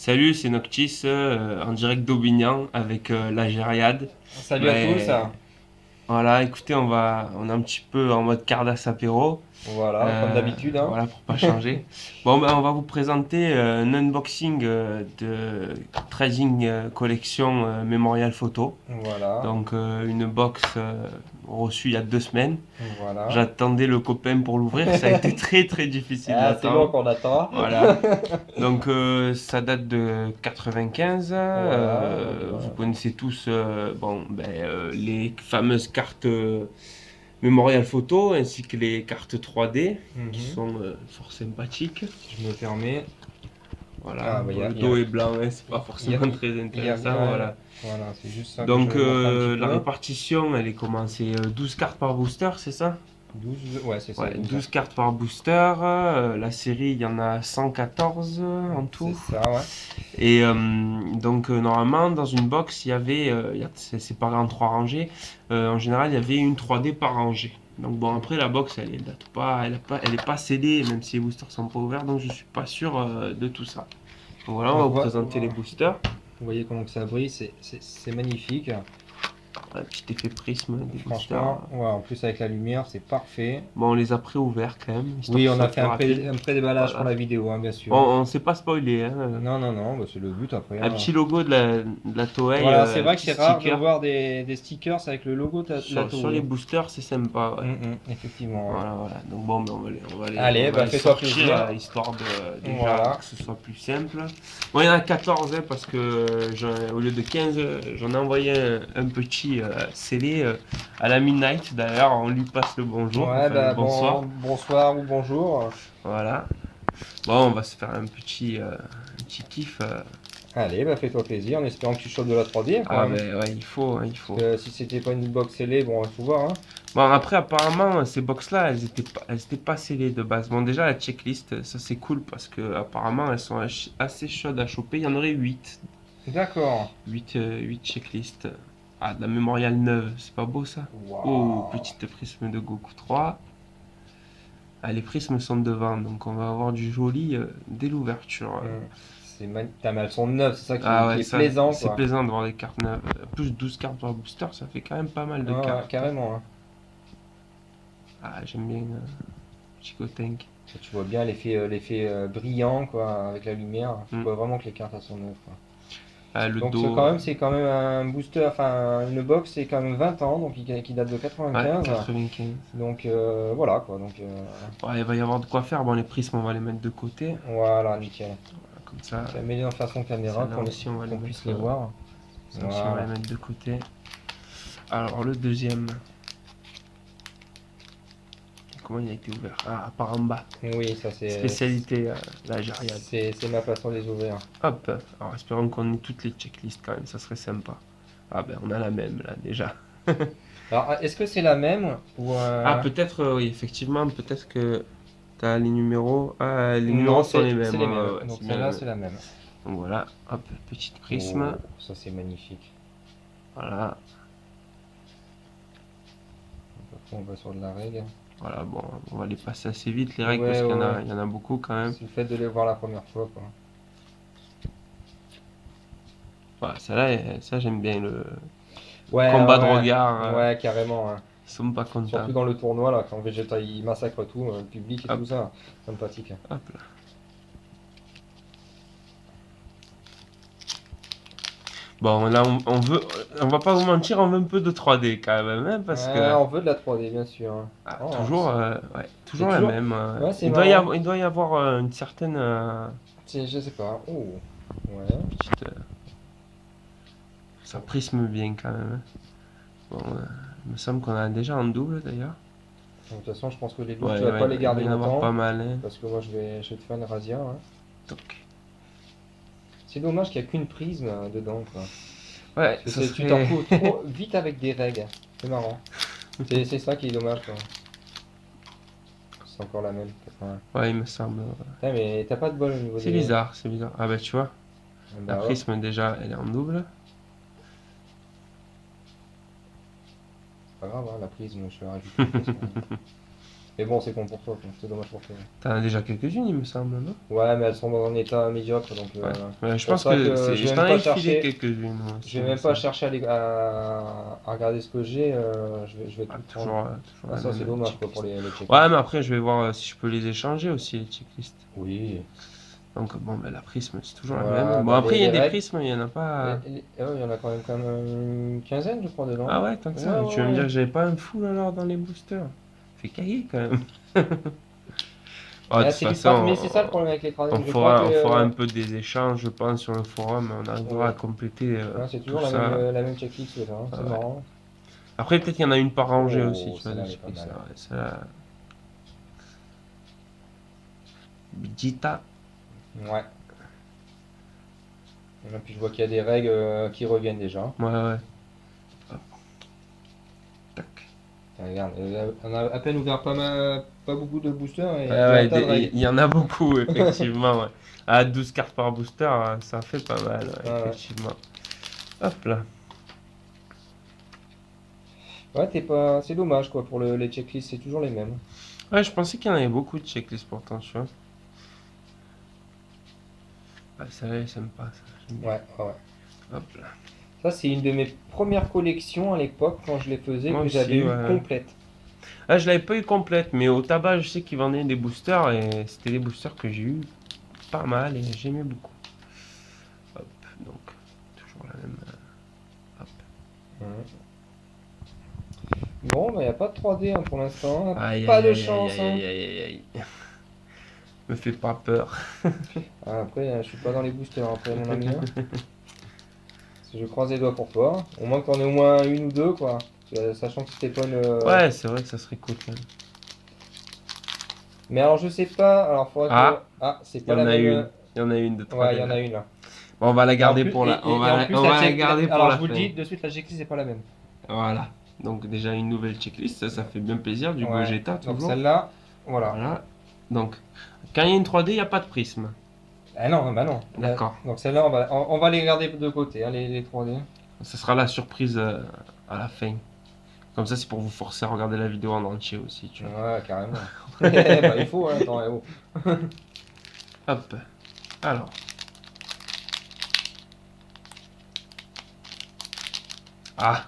Salut, c'est Noctis en direct d'Aubignan avec la Gériade. Salut à tous. Mais voilà, écoutez, on est un petit peu en mode Cardass apéro. Voilà, comme d'habitude, hein. Voilà, pour pas changer. Bon, ben, on va vous présenter un unboxing de Trading Collection Memorial Photo. Voilà, Donc, une box reçue il y a 2 semaines. voilà. J'attendais le copain pour l'ouvrir. Ça a été très très difficile Ah, c'est long d'attendre. qu'on attend. Voilà. Donc ça date de 95. Voilà, donc Vous connaissez tous bon, ben, les fameuses cartes Memorial Photo ainsi que les cartes 3D qui mhm, sont fort sympathiques. si je me permets. Voilà, Ah, bah, bon, le dos est blanc, hein, c'est pas forcément très y a intéressant. rien. Voilà. Voilà, c'est juste ça que je Donc vais montrer un petit la peu. répartition, elle est commencée 12 cartes par booster, c'est ça? 12, ouais, c'est ça, Ouais, 12. 12 cartes par booster. La série, il y en a 114 en C'est tout. ça, ouais. Et donc normalement dans une box il y avait, c'est séparé en trois rangées, en général il y avait une 3D par rangée. Donc bon après la box elle date pas, elle est pas scellée même si les boosters sont pas ouverts donc je suis pas sûr de tout ça. Donc voilà on va Donc, vous présenter les voilà. boosters. Vous voyez comment que ça brille, c'est magnifique. Un petit effet prisme des boosters. Franchement, ouais, en plus avec la lumière, c'est parfait. Bon on les a pré-ouverts quand même histoire Oui, que ce on a soit fait plus rapide. un pré-déballage pour Voilà. la vidéo, hein, bien On, sûr. on s'est pas spoilé hein. Non, non, non, bah, c'est le but après, Un hein. petit logo de la Toei, Voilà, c'est vrai que petit c'est rare de sticker voir des stickers avec le logo de la sur les Toei. boosters c'est sympa ouais. Effectivement, ouais. Voilà, voilà. Donc bon, ben, on Allez, va bah les fais-toi sortir plaisir. histoire de déjà Voilà. que ce soit plus simple. Bon, il y en a 14 hein, parce que au lieu de 15, j'en ai envoyé un petit scellé à la Midnight. D'ailleurs, on lui passe le bonjour, Ouais, enfin le bah bonsoir. bonsoir ou bonjour. Voilà. Bon, on va se faire un petit kiff. Allez, bah fais-toi plaisir en espérant que tu chopes de la 3D quand Ah même. ben ouais, il faut, hein, il Parce faut. que si c'était pas une box scellée, bon, il faut voir, hein. Bon, après, apparemment, ces box-là, elles étaient pas scellées de base. Bon, déjà, la checklist, ça c'est cool parce que apparemment, elles sont assez chaudes à choper. Il y en aurait 8. D'accord. 8 checklists. Ah, de la mémoriale neuve, c'est pas beau ça? Oh, Waouh. petite prisme de Goku 3. Ah, les prismes sont devant, donc on va avoir du joli dès l'ouverture. Putain, mais elles sont neuves, c'est ça Ah qui ouais, est ça, plaisant, c'est quoi. plaisant de voir les cartes neuves. Plus 12 cartes par booster, ça fait quand même pas mal de Ouais, ouais, cartes. carrément, hein. Ah, j'aime bien Chico Tank. Et tu vois bien l'effet brillant, quoi, avec la lumière. Tu Hmm. vois vraiment que les cartes elles sont neuves, quoi. Ah, le Donc dos, quand même, c'est quand même un booster, enfin une box, c'est quand même 20 ans, donc qui date de ouais, 95. 95. Donc voilà quoi, donc Ouais, il va y avoir de quoi faire. Bon, les prismes, on va les mettre de côté. voilà, nickel. Comme ça, Tu vas mets en façon caméra celle-là aussi, on va les qu'on puisse mettre, les voir. ça aussi, on va les Voilà. mettre de côté. Alors, le deuxième, comment il a été ouvert? Ah, par en bas. Oui, ça Spécialité, la Jariad. c'est ma façon de les ouvrir. Hop, alors espérons qu'on ait toutes les checklists quand même, ça serait sympa. Ah ben, on a la même là déjà. Alors est-ce que c'est la même ou Ah, peut-être, oui, effectivement, peut-être que t'as les numéros. Ah, les numéros non, sont les c'est mêmes, les ouais, mêmes. ouais, ouais, Donc c'est bien les celle-là mêmes. c'est la même. Donc voilà, hop, petite prisme. Oh, ça c'est magnifique. Voilà, Après, on va sur de la règle. voilà, bon, on va les passer assez vite les règles parce Ouais, ouais, ouais. il y en a beaucoup quand même. C'est le fait de les voir la première fois quoi. Voilà, celle-là, ça j'aime bien le Ouais, combat de ouais, regard. ouais, ouais, carrément, hein. Ils sont pas Surtout contents. dans le tournoi, là, quand Vegeta il massacre tout, le public et Hop, tout ça. Sympathique. hop là. Bon, là, on va pas vous mentir, on veut un peu de 3D quand même, hein, parce Ouais, que on veut de la 3D, bien sûr, hein. Oh, toujours, ouais, c'est toujours la toujours. même. Ouais, c'est marrant. Il doit y avoir une certaine Je sais pas. Oh. Ouais. petite, ça prisme bien quand même, hein. Bon, il me semble qu'on en a déjà en double d'ailleurs. De toute façon, je pense que les doubles, tu Ouais, vas ouais, pas les il va garder y en avoir pas longtemps. mal, hein. Parce que moi, je vais te faire une razzia, hein. Donc, C'est dommage qu'il n'y a qu'une prisme dedans, quoi. ouais, Parce ça que tu t'en serait. fous trop vite avec des règles. C'est marrant. C'est ça qui est dommage, quoi. C'est encore la même. 80. Ouais, il me semble. Putain, mais t'as pas de bol au niveau C'est des. bizarre, c'est bizarre. Ah bah tu vois, la Bah hop. prisme déjà, elle est en double. Pas grave, hein, la prisme, je vais rajouter de toute façon. Mais bon, c'est con pour toi, quoi. C'est dommage pour toi. T'en as déjà quelques-unes, il me semble, non? Ouais, mais elles sont dans un état médiocre, donc Ouais. Ouais, je pour pense ça que que je je vais t'en même pas avais filé chercher. quelques-unes, moi Je aussi, vais il me même pas semble. chercher à regarder ce que j'ai. Je vais Ah, tout prendre. toujours Ah, la ça, même c'est dommage, quoi, pour checklist. les Ouais, checklists. mais après, je vais voir si je peux les échanger aussi, les checklists. Oui. Donc, bon, ben, la prisme, c'est toujours la même. Ouais, Bon, bah, après, il y a les des règles. prismes, il y en a pas. Ah ouais, il y en a quand même une quinzaine, je crois, Ah dedans. ouais, tant que Ouais, ça. Tu vas ouais, me dire ouais. que j'avais pas un full alors dans les boosters. Fait cahier quand même. Ouais, de toute C'est du craft, mais façon, c'est ça le problème avec les on crafting. Je crois fera, que. on fera un peu des échanges, je pense, sur le forum. On arrivera à Oui. compléter Ouais, c'est tout toujours ça. la même checklist, là, hein. C'est Ouais. marrant. Après, peut-être qu'il y en a une par rangée aussi, Oh, tu vois, celle-là, des elle est pas checklists. mal. Ouais, celle-là. Vegeta. Ouais. Et puis je vois qu'il y a des règles qui reviennent déjà. Ouais, ouais. Hop, tac. Tiens, regarde, on a à peine ouvert pas beaucoup de boosters et Ouais, il y a un ouais, tas de règles. il y en a beaucoup, effectivement. Ouais. À 12 cartes par booster, ça fait pas mal, ouais, Ouais, ouais. effectivement. Hop là. Ouais, t'es pas. C'est dommage quoi pour les checklists, c'est toujours les mêmes. Ouais, je pensais qu'il y en avait beaucoup de checklists pourtant, tu vois. Ah, celle-là, j'aime pas ça. J'aime bien. Ouais, ouais, ouais. Hop là. Ça, c'est une de mes premières collections à l'époque quand je les faisais Moi que j'avais aussi, eu ouais. complète. Ah, je l'avais pas eu complète, mais au tabac, je sais qu'ils vendaient des boosters et c'était des boosters que j'ai eu pas mal et j'aimais beaucoup. Hop, donc, toujours la même. Hop. Mhm. Bon, bah, y a pas de 3D hein, pour l'instant, hein. Aïe, Pas aïe, de aïe, aïe, chance. aïe, Hein. aïe, aïe, aïe, aïe. Me fais pas peur. Ah, après, je suis pas dans les boosters après, mon ami. Hein. Parce que je croise les doigts pour toi. Au moins que t'en aies au moins une ou deux, quoi. Sachant que c'était pas une. Ouais, c'est vrai que ça serait cool quand même. Mais alors, je sais pas. Alors, faudrait que. Ah, Ah, c'est il y pas en la a même. une. Il y en a une de Ouais, il y 3D en a là. une là. Bon, on va la Et en garder plus, pour la. et en plus On la va la check. garder pour Alors, la je vous le fin. dis de suite, la checklist, c'est pas la même. Voilà. Donc déjà une nouvelle checklist, ça fait bien plaisir, du Ouais. Gogeta Donc, toujours. celle-là, voilà. Voilà. Donc, quand il y a une 3D, il n'y a pas de prisme. Ah non, bah non. D'accord. Donc, celle-là, on va les garder de côté, hein, les 3D. Ce sera la surprise à la fin. Comme ça, c'est pour vous forcer à regarder la vidéo en entier aussi, tu vois. Ouais, carrément. Bah, il faut, hein, attends, oh. Hop. Alors. Ah.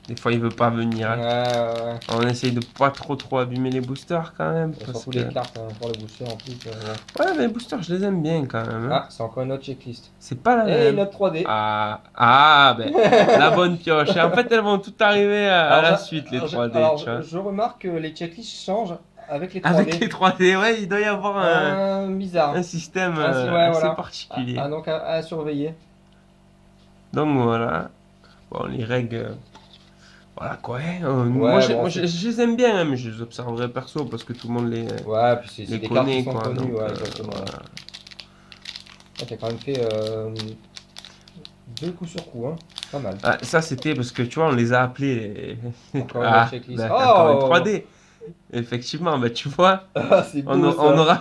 Des fois, il veut pas venir. Ouais, Hein. ouais, ouais. On essaye de pas trop abîmer les boosters quand même. Et Parce surtout que... les cartes hein, pour les booster en plus. Bon. Ouais, mais les boosters, je les aime bien quand même. Hein. Ah, c'est encore une autre checklist. C'est pas la Et une même. autre 3D. Ben, la bonne pioche. Et en fait, elles vont toutes arriver à Alors, la suite, les 3D, tu vois. je remarque que les checklists changent avec les Avec 3D. les 3D, ouais, il doit y avoir un Bizarre. système Ah, si, ouais, assez voilà. particulier. Donc à surveiller. Donc voilà. Bon, les règles, voilà quoi. Hein. Ouais, bon, Je les aime bien, hein, mais je les observerai perso parce que tout le monde Ouais, puis c'est les des cartes qui connaît, sont quoi. connues, Donc, ouais, exactement. voilà. Ah, t'as quand même fait deux coups sur coup, hein. Pas mal. Ah, ça, c'était parce que tu vois, on les a appelés. Encore une autre Ah, checklist. ben, encore une Oh 3D. Effectivement, ben, tu vois, Ah, c'est beau on ça.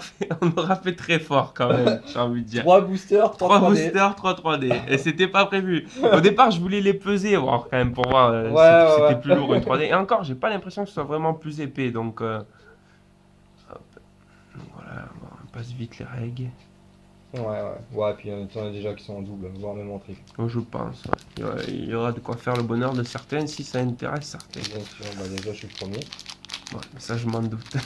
aura fait très fort quand même, j'ai envie de dire. 3 boosters, 3 3 3D. boosters, 3 3D. Et c'était pas prévu. Au départ, je voulais les peser, voir quand même, pour voir Ouais, si ouais, c'était ouais. plus lourd une 3D. Et encore, j'ai pas l'impression que ce soit vraiment plus épais. Donc, hop. Donc voilà, bon, on passe vite les règles. Ouais, ouais. Ouais, puis t'en as déjà qui sont en double, voire même en triple. Oh, je pense. Ouais. Il y aura de quoi faire le bonheur de certaines si ça intéresse certains. Bien sûr, bah déjà je suis le premier. Bon, ça, je m'en doute.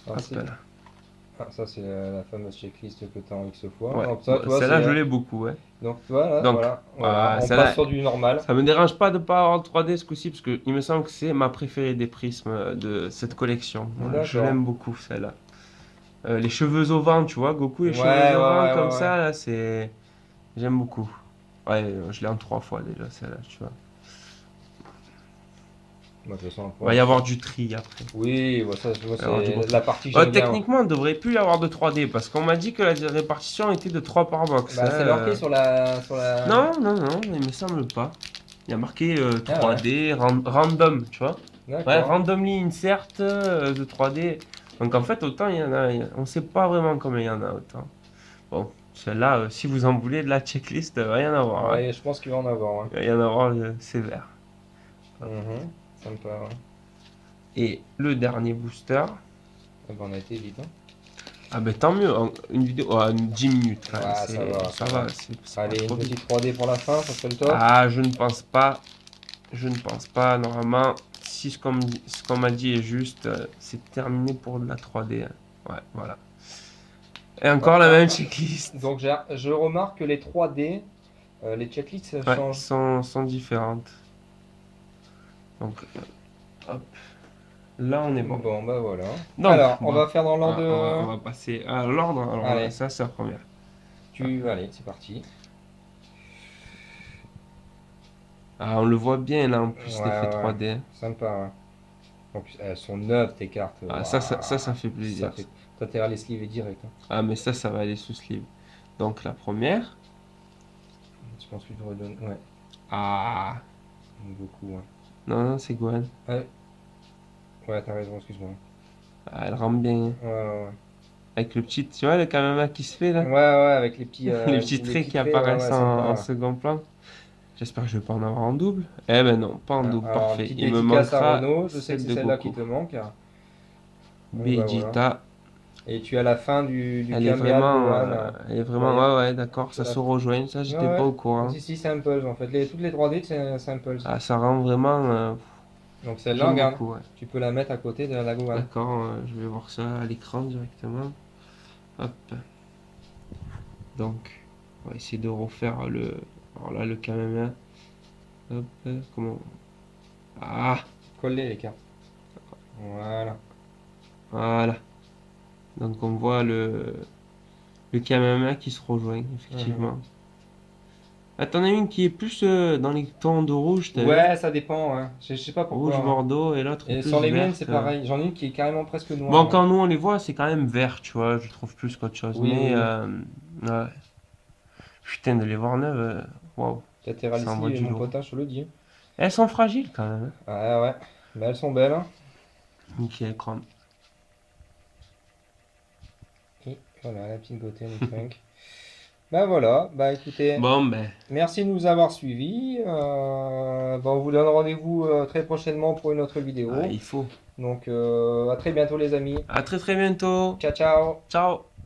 Ah, Hop là. ça c'est la fameuse checklist que t'as en X fois. Ouais, Donc ça, bon, tu vois, celle-là, je c'est... l'ai beaucoup. Ouais. Donc voilà, Donc, voilà. On celle-là, passe sur du normal. ça me dérange pas de pas avoir le 3D ce coup-ci parce que il me semble que c'est ma préférée des prismes de cette collection. Voilà, je D'accord. l'aime beaucoup celle-là. Les cheveux au vent, tu vois, Goku les Ouais, cheveux au vent ouais, comme ouais. ça là, c'est j'aime beaucoup. Ouais, je l'ai en 3 fois déjà celle-là, tu vois. Bah, de toute façon, Il va y avoir du tri après. Oui, ouais, ça, tu vois, Il va y avoir du c'est gros tri. la partie que j'aime bien. Techniquement, on devrait plus y avoir de 3D parce qu'on m'a dit que la répartition était de 3 par box. Bah, c'est marqué sur la... Non, il me semble pas. Il y a marqué Ah ouais, 3D random, tu vois. Ouais, d'accord. randomly insert de 3D. Donc en fait, autant il y en a, on sait pas vraiment combien il y en a autant. Bon, celle-là, si vous en voulez de la checklist, va y en avoir. Hein. Ouais, je pense qu'il va en avoir. Ouais. Il va y en avoir sévère. Mhm, sympa, ouais. Et le dernier booster. Ah bah, on a été vite. Hein. Ah ben tant mieux, une vidéo, 10 minutes quand même, Ouais, ça va, ça ça va. va, c'est pas Allez, une trop vite. petite 3D pour la fin, ça serait le top. Ah, je ne pense pas, normalement, si ce qu'on m'a dit est juste, c'est terminé pour de la 3D. Hein. Ouais, voilà. Et encore la même checklist. Donc je remarque que les 3D, les checklists Ouais, changent. sont différentes. Donc, hop, là on est bon. Bon, bah voilà. Donc, Alors, on bon, va faire dans l'ordre on de... va passer à l'ordre. Alors, Allez, ça, c'est la première. allez, c'est parti. Ah, on le voit bien là en plus, Ouais, l'effet ouais, 3D. Hein. sympa. Ouais. En plus, elles sont neuves tes cartes. Ah, Waouh. ça fait Ça plaisir. fait... Toi, t'es les sleeves direct. Hein. Ah, mais ça va aller sous sleeve. Donc, la première. Je pense que tu redonnes. Ouais, Ah, beaucoup. Ouais, non, c'est Gwen. ouais t'as raison, excuse-moi. Ah, elle rentre bien. Ouais, ouais, Avec le petit, tu vois, le Kamama qui se fait là. ouais. Ouais, avec les petits, Les petits traits qui ouais, apparaissent ouais, en sympa. second plan. J'espère que je vais pas en avoir en double. Eh ben non, pas en double, Alors, une parfait. petite Il me dédicace à manquera Renault. Je sais que celle c'est de celle-là qui Goku. te manque. Donc, bah voilà. Vegeta, Et tu as la fin du Cambial Gohan. Hein. elle est vraiment, D'ailleurs, ouais, d'accord, tu as ça la... se rejoint. Ça, Ouais, j'étais pas ouais. au courant. Si, si, samples en fait. Toutes les 3D, c'est samples. Ah, ça rend vraiment, Donc celle-là, j'aime regarde. beaucoup, ouais. Tu peux la mettre à côté de la Gohan. D'accord, je vais voir ça à l'écran directement. Hop. Donc, on va essayer de refaire le. Alors là, le Kamama. Hop, comment. Ah, Coller les cartes. Voilà. voilà. Donc, on voit le Kamama qui se rejoint, effectivement. Ah, t'en as une qui est plus dans les tons de rouge, t'as vu? Ouais, ça dépend. Hein. Je sais pas Rouge pourquoi. Hein. bordeaux et l'autre Et sur plus les miennes, c'est verte. pareil. J'en ai une qui est carrément presque Bon, noire. Hein. quand nous on les voit, c'est quand même vert, tu vois, je trouve plus qu'autre chose. Oui, Mais, oui, oui. ouais. Putain, de les voir neuves, waouh, ça envoie Latéralisli et du mon lourd. potache, je le dis. Elles sont fragiles quand même. Ah ouais. Mais elles sont belles. Hein. Nickel, chrome. Et voilà, la petite beauté du trunk. Bah voilà. Bah écoutez. Bon, ben, Merci de nous avoir suivis. On vous donne rendez-vous très prochainement pour une autre vidéo. il faut. Donc à très bientôt les amis. À très très bientôt. Ciao ciao. Ciao.